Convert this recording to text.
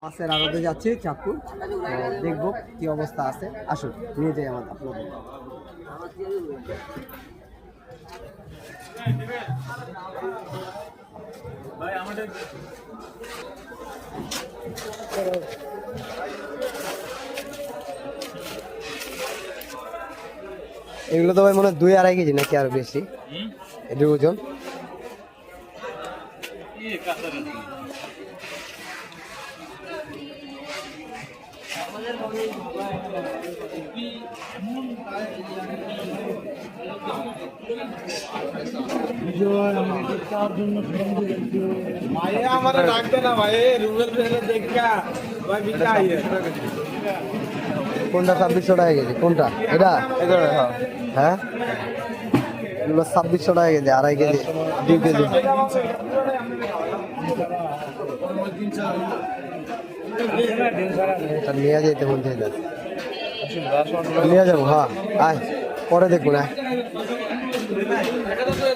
মাছের আড়তে যাচ্ছি চাঁদপুর, দেখবো কি অবস্থা আছে। আসুন নিয়ে যাই আমাদের আপনাদের। এগুলো তো ভাই মনে হয় 2-2.5 কেজি নাকি আর বেশি, এটির ওজন। কোনটা 2600 টাকা কেজি? কোনটা এটা? হ্যাঁ, এগুলো 2600 টাকা কেজি, 2.5 কেজি 2 কেজি। নিয়ে যেতে বলছে, নিয়ে যাবো। হ্যাঁ, আয় পরে দেখবো না।